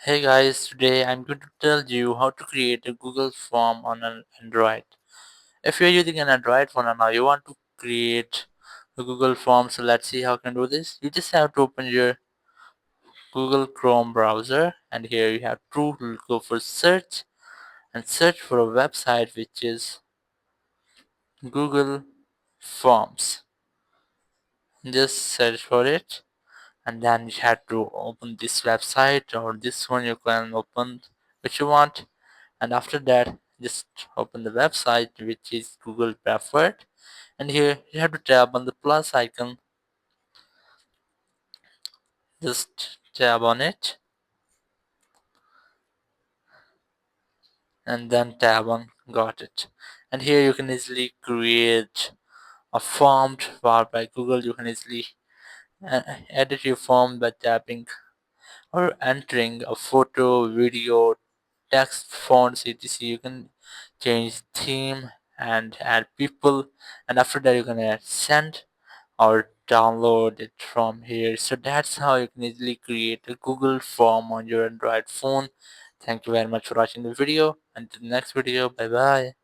Hey guys, today I'm going to tell you how to create a Google form on an Android. If you're using an Android phone and now you want to create a Google form, so let's see how you can do this. You just have to open your Google Chrome browser and here you have to go for search and search for a website which is Google Forms. Just search for it and then you have to open this website or this one you can open which you want. And after that just open the website which is Google preferred, and here you have to tap on the plus icon. Just tap on it and then tap on got it, and here you can easily create a form powered by Google. You can easily edit your form by tapping or entering a photo, video, text, fonts, etc. You can change theme and add people, and after that you can add send or download it from here. So that's how you can easily create a Google form on your Android phone. Thank you very much for watching the video. Until the next video, bye bye.